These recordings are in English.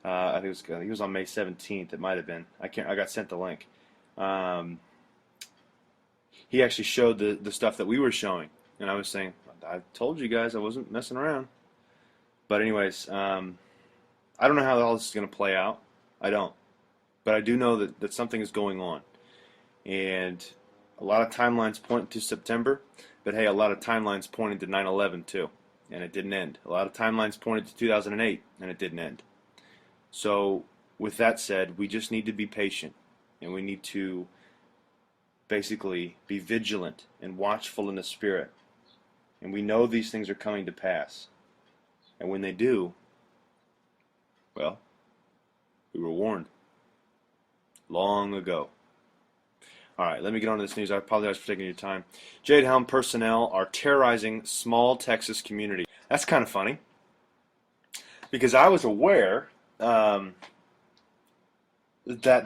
I think he was on May 17th. It might have been. I can't. I got sent the link. Um, he actually showed the stuff that we were showing, and I was saying, I told you guys I wasn't messing around. But anyways, I don't know how all this is going to play out. I don't. But I do know that something is going on. And a lot of timelines point to September, but hey, a lot of timelines pointed to 9/11 too, and it didn't end. A lot of timelines pointed to 2008, and it didn't end. So, with that said, we just need to be patient, and we need to basically be vigilant and watchful in the spirit. And we know these things are coming to pass. And when they do, well, we were warned long ago. All right, let me get on to this news. I apologize for taking your time. Jade Helm personnel are terrorizing small Texas community. That's kind of funny because I was aware that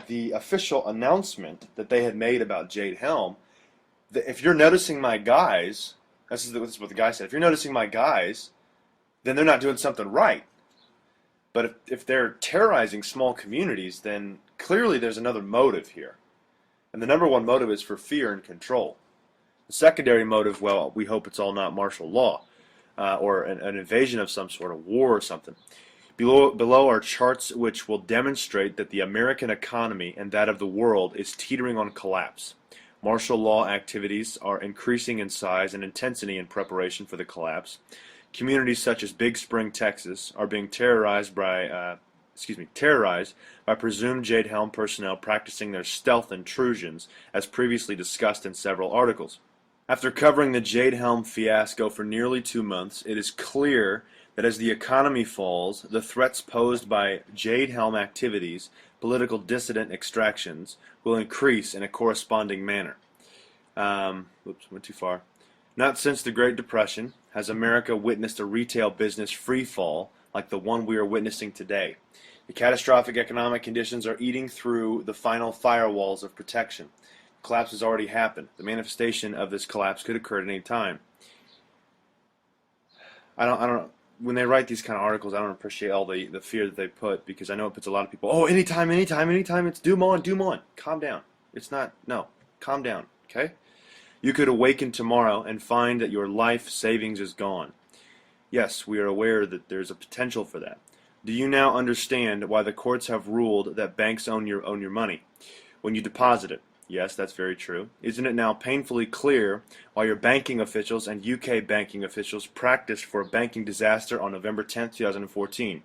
the official announcement that they had made about Jade Helm, that if you're noticing my guys, this is what the guy said, if you're noticing my guys, then they're not doing something right. But if they're terrorizing small communities, then clearly there's another motive here. And the number one motive is for fear and control. The secondary motive, well, we hope it's all not martial law or an invasion of some sort of war or something. Below are charts which will demonstrate that the American economy and that of the world is teetering on collapse. Martial law activities are increasing in size and intensity in preparation for the collapse. Communities such as Big Spring, Texas, are being terrorized by presumed Jade Helm personnel practicing their stealth intrusions, as previously discussed in several articles. After covering the Jade Helm fiasco for nearly 2 months, it is clear that as the economy falls, the threats posed by Jade Helm activities, political dissident extractions, will increase in a corresponding manner. Oops, went too far. Not since the Great Depression has America witnessed a retail business free fall like the one we are witnessing today. The catastrophic economic conditions are eating through the final firewalls of protection. The collapse has already happened. The manifestation of this collapse could occur at any time. I don't. When they write these kind of articles, I don't appreciate all the fear that they put, because I know it puts a lot of people, oh, anytime, it's doom on. Calm down. It's not, no. Calm down, okay? You could awaken tomorrow and find that your life savings is gone. Yes, we are aware that there's a potential for that. Do you now understand why the courts have ruled that banks own your money when you deposit it? Yes, that's very true. Isn't it now painfully clear why your banking officials and UK banking officials practiced for a banking disaster on November 10th, 2014?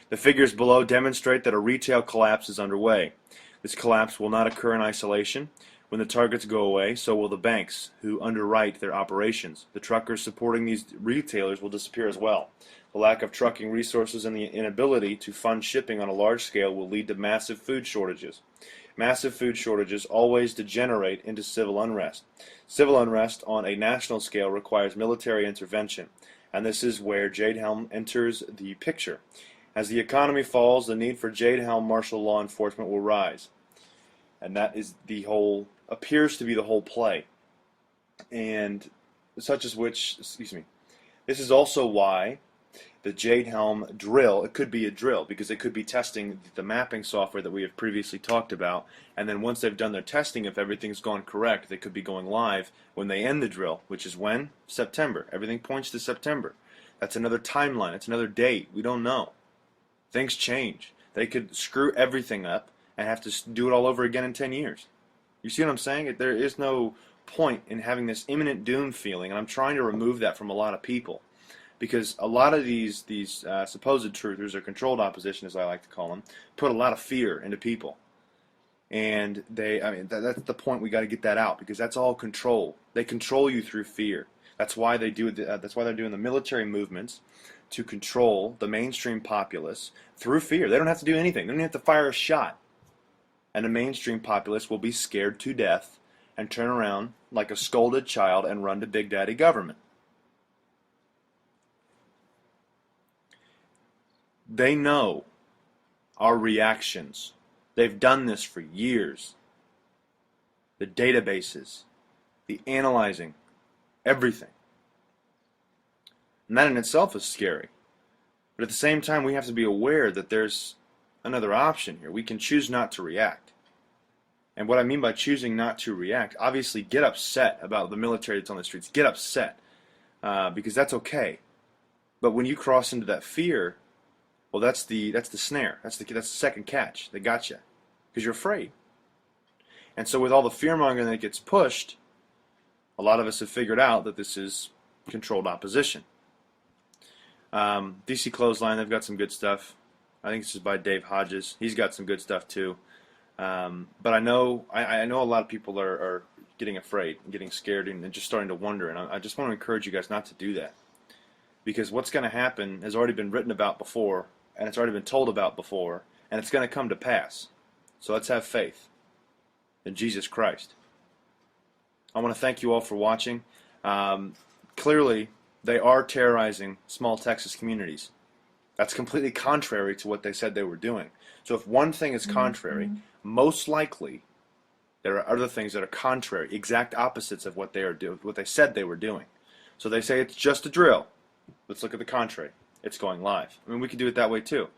The figures below demonstrate that a retail collapse is underway. This collapse will not occur in isolation. When the targets go away, so will the banks who underwrite their operations. The truckers supporting these retailers will disappear as well. The lack of trucking resources and the inability to fund shipping on a large scale will lead to massive food shortages. Massive food shortages always degenerate into civil unrest. Civil unrest on a national scale requires military intervention, and this is where Jade Helm enters the picture. As the economy falls, the need for Jade Helm martial law enforcement will rise. And that is appears to be the whole play. And this is also why the Jade Helm drill, it could be a drill, because it could be testing the mapping software that we have previously talked about, and then once they've done their testing, if everything's gone correct, they could be going live when they end the drill, which is when? September. Everything points to September. That's another timeline. It's another date. We don't know. Things change. They could screw everything up and have to do it all over again in 10 years. You see what I'm saying? There is no point in having this imminent doom feeling, and I'm trying to remove that from a lot of people. Because a lot of these supposed truthers, or controlled opposition as I like to call them, put a lot of fear into people. And that's the point. We got to get that out, because that's all control. They control you through fear. That's why they do. That's why they're doing the military movements, to control the mainstream populace through fear. They don't have to do anything. They don't have to fire a shot. And the mainstream populace will be scared to death and turn around like a scolded child and run to Big Daddy government. They know our reactions. They've done this for years. The databases, the analyzing, everything. And that in itself is scary. But at the same time, we have to be aware that there's another option here. We can choose not to react. And what I mean by choosing not to react, obviously get upset about the military that's on the streets. Get upset, because that's okay. But when you cross into that fear, well, that's the snare. That's the second catch. They got you because you're afraid. And so with all the fear mongering that gets pushed, a lot of us have figured out that this is controlled opposition. DC Clothesline, they've got some good stuff. I think this is by Dave Hodges. He's got some good stuff too. But I know a lot of people are getting afraid and getting scared and just starting to wonder. And I just want to encourage you guys not to do that. Because what's going to happen has already been written about before, and it's already been told about before, and it's going to come to pass. So let's have faith in Jesus Christ. I want to thank you all for watching. Clearly, they are terrorizing small Texas communities. That's completely contrary to what they said they were doing. So if one thing is contrary, most likely there are other things that are contrary, exact opposites of what they are doing, what they said they were doing. So they say it's just a drill. Let's look at the contrary. It's going live. I mean, we could do it that way too.